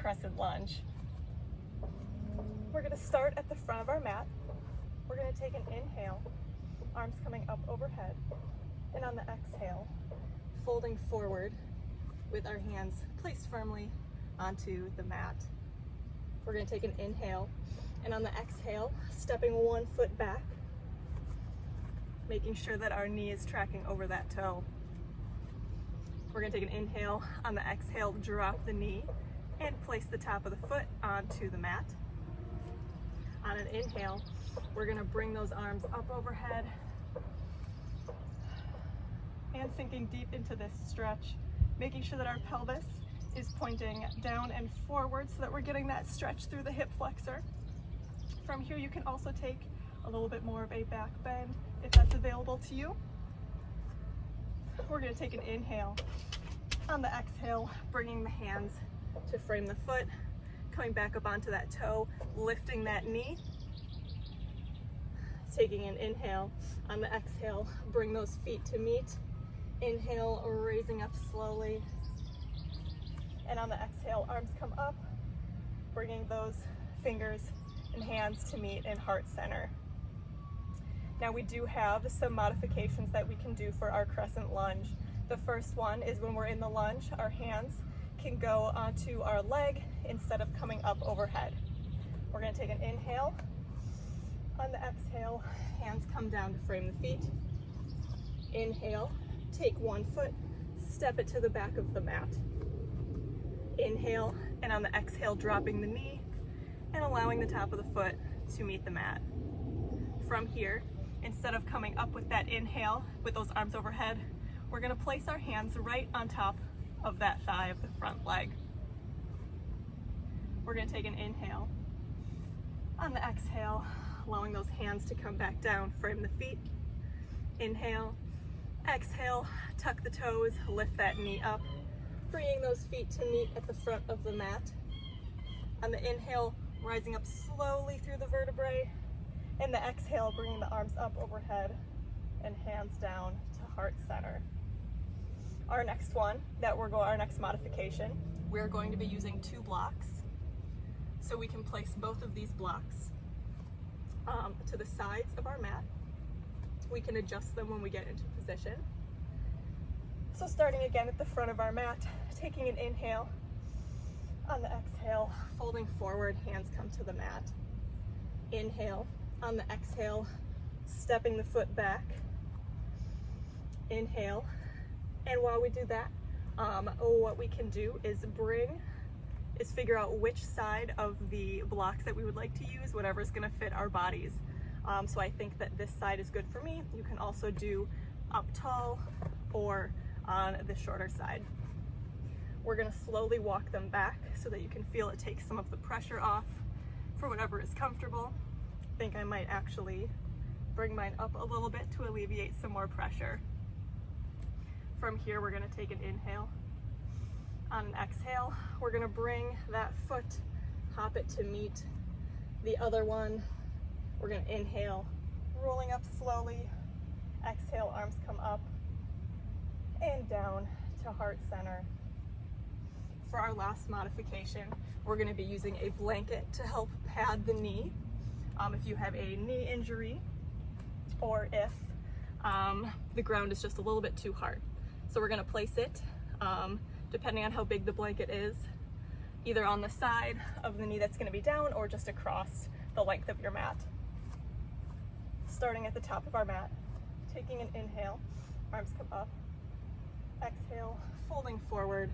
crescent lunge. We're going to start at the front of our mat. We're going to take an inhale, arms coming up overhead, and on the exhale, folding forward with our hands placed firmly onto the mat. We're going to take an inhale, and on the exhale, stepping one foot back, making sure that our knee is tracking over that toe. We're going to take an inhale. On the exhale, drop the knee and place the top of the foot onto the mat. On an inhale, we're going to bring those arms up overhead and sinking deep into this stretch, making sure that our pelvis is pointing down and forward so that we're getting that stretch through the hip flexor. From here, you can also take a little bit more of a back bend if that's available to you. We're going to take an inhale. On the exhale, bringing the hands to frame the foot, coming back up onto that toe, lifting that knee. Taking an inhale. On the exhale, bring those feet to meet. Inhale, raising up slowly. And on the exhale, arms come up, bringing those fingers and hands to meet in heart center. Now we do have some modifications that we can do for our crescent lunge. The first one is when we're in the lunge, our hands can go onto our leg instead of coming up overhead. We're going to take an inhale. On the exhale, hands come down to frame the feet. Inhale, take one foot, step it to the back of the mat. Inhale, and on the exhale, dropping the knee and allowing the top of the foot to meet the mat. From here, instead of coming up with that inhale with those arms overhead, we're going to place our hands right on top of that thigh of the front leg. We're going to take an inhale. On the exhale, allowing those hands to come back down, frame the feet. Inhale, exhale, tuck the toes, lift that knee up, bringing those feet to meet at the front of the mat. On the inhale, rising up slowly through the vertebrae, and the exhale, bringing the arms up overhead and hands down to heart center. Our next one, our next modification, we're going to be using 2 blocks. So we can place both of these blocks to the sides of our mat. We can adjust them when we get into position. So starting again at the front of our mat, taking an inhale. On the exhale, folding forward, hands come to the mat. Inhale. On the exhale, stepping the foot back. Inhale. And while we do that, what we can do is figure out which side of the blocks that we would like to use, whatever is going to fit our bodies. So I think that this side is good for me. You can also do up tall or on the shorter side. We're going to slowly walk them back so that you can feel it take some of the pressure off for whatever is comfortable. I think I might actually bring mine up a little bit to alleviate some more pressure. From here, we're going to take an inhale. On an exhale, we're going to bring that foot, hop it to meet the other one. We're going to inhale, rolling up slowly. Exhale, arms come up and down to heart center. For our last modification, we're going to be using a blanket to help pad the knee. If you have a knee injury or if the ground is just a little bit too hard. So we're going to place it, depending on how big the blanket is, either on the side of the knee that's going to be down or just across the length of your mat. Starting at the top of our mat, taking an inhale, arms come up, exhale, folding forward,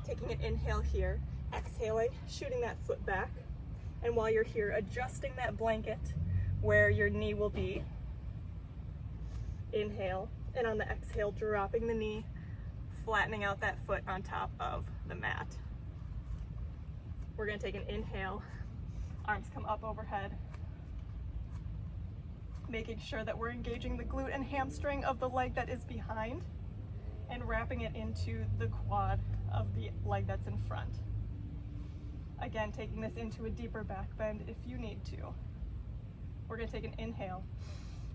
taking an inhale here, exhaling, shooting that foot back, and while you're here, adjusting that blanket where your knee will be. Inhale, and on the exhale, dropping the knee, flattening out that foot on top of the mat. We're going to take an inhale, arms come up overhead, making sure that we're engaging the glute and hamstring of the leg that is behind and wrapping it into the quad of the leg that's in front. Again, taking this into a deeper back bend if you need to. We're going to take an inhale,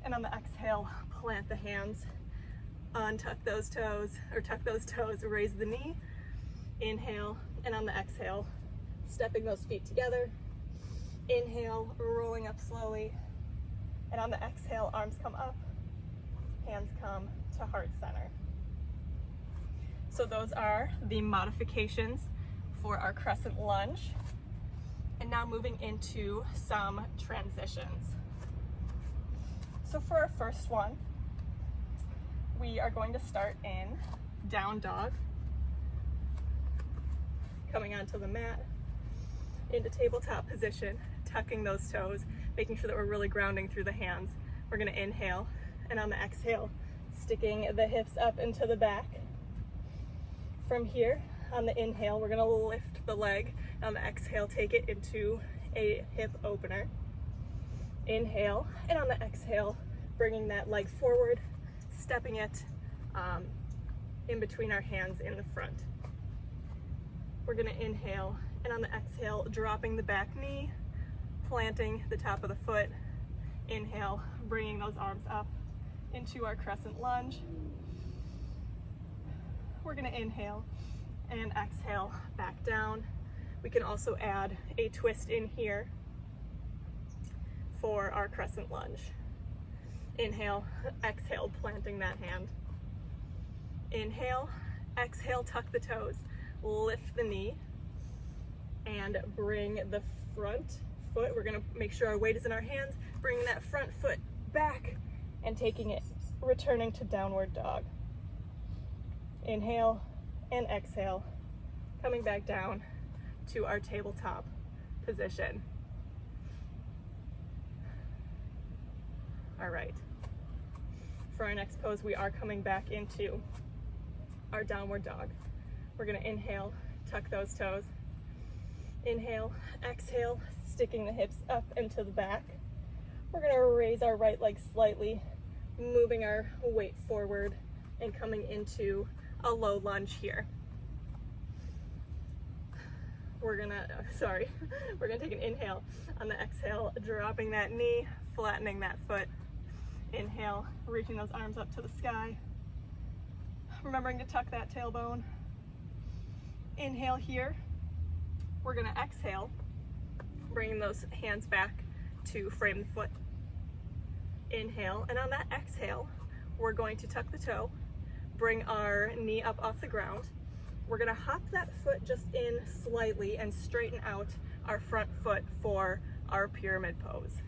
and on the exhale, plant the hands, untuck those toes, or tuck those toes, raise the knee, Inhale, and on the exhale, stepping those feet together. Inhale, rolling up slowly, and on the exhale, arms come up, hands come to heart center. So those are the modifications for our crescent lunge. And now moving into some transitions. So for our first one, we are going to start in down dog, coming onto the mat, into tabletop position, tucking those toes, making sure that we're really grounding through the hands. We're gonna inhale, and on the exhale, sticking the hips up into the back. From here, on the inhale, we're gonna lift the leg. On the exhale, take it into a hip opener. Inhale, and on the exhale, bringing that leg forward, stepping it in between our hands in the front. We're gonna inhale, and on the exhale, dropping the back knee, planting the top of the foot. Inhale, bringing those arms up into our crescent lunge. We're gonna inhale and exhale back down. We can also add a twist in here for our crescent lunge. Inhale, exhale, planting that hand. Inhale, exhale, tuck the toes, lift the knee, and bring the front foot. We're gonna make sure our weight is in our hands, bringing that front foot back and taking it, returning to downward dog. Inhale and exhale, coming back down to our tabletop position. All right. For our next pose, we are coming back into our downward dog. We're gonna inhale, tuck those toes. Inhale, exhale, sticking the hips up into the back. We're gonna raise our right leg slightly, moving our weight forward and coming into a low lunge here. We're gonna take an inhale. On the exhale, dropping that knee, flattening that foot. Inhale, reaching those arms up to the sky. Remembering to tuck that tailbone. Inhale here. We're gonna exhale, bringing those hands back to frame the foot. Inhale, and on that exhale, we're going to tuck the toe, bring our knee up off the ground. We're gonna hop that foot just in slightly and straighten out our front foot for our pyramid pose.